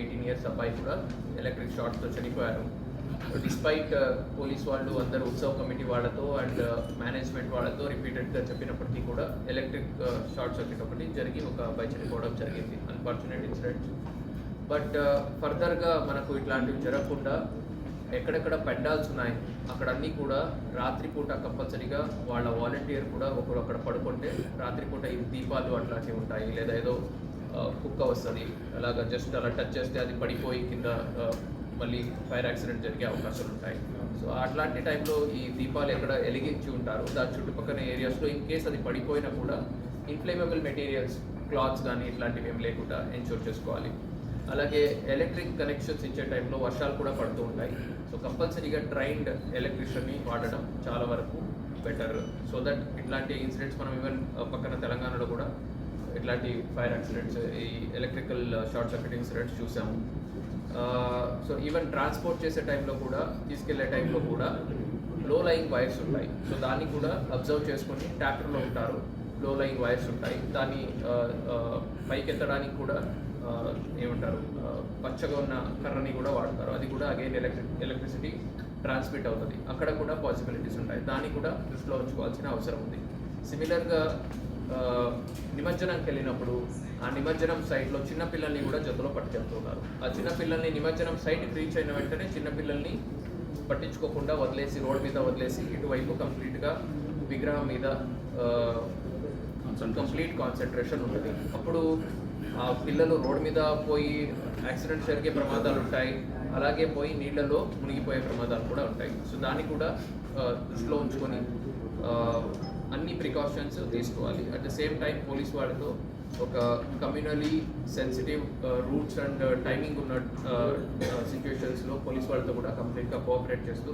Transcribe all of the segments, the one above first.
18 years అబ్బాయి కూడా electric షార్ట్స్తో చనిపోయారు. డిస్పైట్ పోలీస్ వాళ్ళు అందరూ ఉత్సవ్ కమిటీ వాళ్ళతో అండ్ మేనేజ్మెంట్ వాళ్ళతో రిపీటెడ్గా చెప్పినప్పటికీ కూడా ఎలక్ట్రిక్ షార్ట్ సర్క్యూట్ ఒకటి జరిగి ఒక అబ్బాయి చనిపోవడం జరిగింది. Unfortunate incidents. బట్ ఫర్దర్గా మనకు ఇట్లాంటివి జరగకుండా ఎక్కడెక్కడ పెండాల్స్ ఉన్నాయి అక్కడ అన్నీ కూడా రాత్రిపూట కంపల్సరీగా వాళ్ళ వాలంటీర్ కూడా ఒకరు అక్కడ పడుకుంటే రాత్రిపూట ఈ దీపాలు అట్లాంటివి ఉంటాయి, లేదా ఏదో కుక్క వస్తుంది అలాగా జస్ట్ అలా టచ్ చేస్తే అది పడిపోయి కింద మళ్ళీ ఫైర్ యాక్సిడెంట్ జరిగే అవకాశాలు ఉంటాయి. సో అట్లాంటి టైంలో ఈ దీపాలు ఎక్కడ వెలిగించి ఉంటారు దాని చుట్టుపక్కల ఏరియాస్లో ఇన్ కేస్ అది పడిపోయినా కూడా ఇన్ఫ్లేమబుల్ మెటీరియల్స్ క్లాత్స్ కానీ ఇట్లాంటివి ఏం లేకుండా ఎన్షూర్ చేసుకోవాలి. అలాగే ఎలక్ట్రిక్ కనెక్షన్స్ ఇచ్చే టైంలో వర్షాలు కూడా పడుతూ ఉంటాయి. సో కంపల్సరీగా ట్రైన్డ్ ఎలక్ట్రీషియన్ని వాడడం చాలా వరకు బెటర్. సో దట్ ఇట్లాంటి ఇన్సిడెంట్స్ మనం ఈవెన్ పక్కన తెలంగాణలో కూడా ఇట్లాంటి ఫైర్ యాక్సిడెంట్స్ ఈ ఎలక్ట్రికల్ షార్ట్ సర్క్యూట్ ఇన్సిడెంట్స్ చూసాము. సో ఈవెన్ ట్రాన్స్పోర్ట్ చేసే టైంలో కూడా తీసుకెళ్లే టైంలో కూడా లో లయింగ్ వైర్స్ ఉంటాయి. సో దాన్ని కూడా అబ్జర్వ్ చేసుకొని ట్రాక్టర్లో ఉంటారు లో లయింగ్ వైర్స్ ఉంటాయి, దాన్ని పైకి ఎత్తడానికి కూడా ఏమంటారు పచ్చగా ఉన్న కర్రని కూడా వాడతారు. అది కూడా అగైన్ ఎలక్ట్రిసిటీ ట్రాన్స్మిట్ అవుతుంది. అక్కడ కూడా పాసిబిలిటీస్ ఉంటాయి, దాన్ని కూడా దృష్టిలో ఉంచుకోవాల్సిన అవసరం ఉంది. సిమిలర్గా నిమజ్జనంకి వెళ్ళినప్పుడు ఆ నిమజ్జనం సైట్లో చిన్నపిల్లల్ని కూడా జతలో పట్టుకెళ్తున్నారు. ఆ చిన్నపిల్లల్ని నిమజ్జనం సైట్కి రీచ్ అయిన వెంటనే చిన్నపిల్లల్ని పట్టించుకోకుండా వదిలేసి రోడ్ మీద వదిలేసి ఇటువైపు కంప్లీట్గా విగ్రహం మీద కంప్లీట్ కాన్సన్ట్రేషన్ ఉంటుంది. అప్పుడు ఆ పిల్లలు రోడ్ మీద పోయి యాక్సిడెంట్స్ జరిగే ప్రమాదాలు ఉంటాయి, అలాగే పోయి నీళ్లలో మునిగిపోయే ప్రమాదాలు కూడా ఉంటాయి. సో దాన్ని కూడా దృష్టిలో ఉంచుకొని అన్ని ప్రికాషన్స్ తీసుకోవాలి. At the same time police వాళ్ళతో ఒక కమ్యూనలీ సెన్సిటివ్ రూట్స్ అండ్ టైమింగ్ ఉన్న సిచ్యువేషన్స్లో పోలీస్ వాళ్ళతో కూడా కంప్లీట్గా కోఆపరేట్ చేస్తూ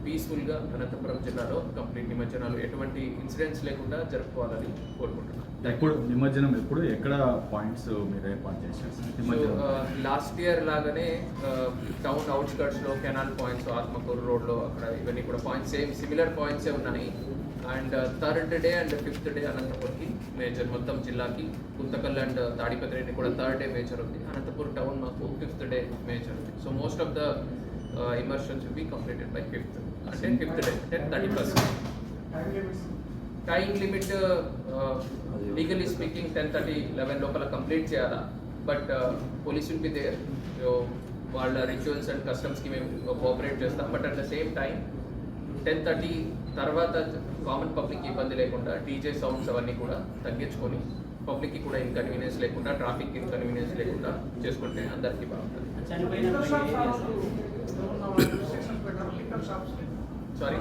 పీస్ఫుల్గా అనంతపురం జిల్లాలో కంప్లీట్ నిమజ్జనాలు ఎటువంటి ఇన్సిడెంట్స్ లేకుండా జరుపుకోవాలని కోరుకుంటున్నాను. ఎప్పుడు నిమజ్జనం ఎప్పుడు ఎక్కడ పాయింట్స్ మీరు ఏర్పాటు చేశారు? లాస్ట్ ఇయర్ లాగానే టౌన్ అవుట్స్కర్ట్స్లో కెనాల్ పాయింట్స్ ఆత్మకూరు రోడ్లో అక్కడ ఇవన్నీ కూడా పాయింట్స్ సేమ్ సిమిలర్ పాయింట్సే ఉన్నాయి. And third day and fifth day అనంతపూర్కి మేజర్ మొత్తం జిల్లాకి, గుంతకల్ అండ్ తాడిపత్రి కూడా థర్డ్ డే మేజర్ ఉంది. అనంతపూర్ టౌన్ మాకు ఫిఫ్త్ డే మేజర్ ఉంది. So most of the immersions will be completed by 5th అంటే 5th day అంటే 31st. Time limit legally speaking 10:30-11 లోపల కంప్లీట్ చేయాలా, but police will be there. So వాళ్ళ rituals and కస్టమ్స్కి మేము కోఆపరేట్ చేస్తాం. But at the same time 10:30 తర్వాత common public ఇబ్బంది లేకుండా డీజే సౌండ్స్ అవన్నీ కూడా తగ్గించుకొని పబ్లిక్కి కూడా ఇన్కన్వీనియన్స్ లేకుండా ట్రాఫిక్ ఇన్కన్వీనియన్స్ లేకుండా చేసుకుంటే అందరికీ బాగుంటుంది. Sorry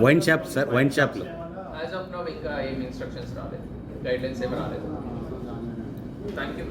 wine shop sir, wine షాప్లో యాజ్ ఆఫ్ నౌ ఇంకా ఏం ఇన్స్ట్రక్షన్స్ రాలేదు, గైడ్లైన్స్ ఏమి రాలేదు. Thank you.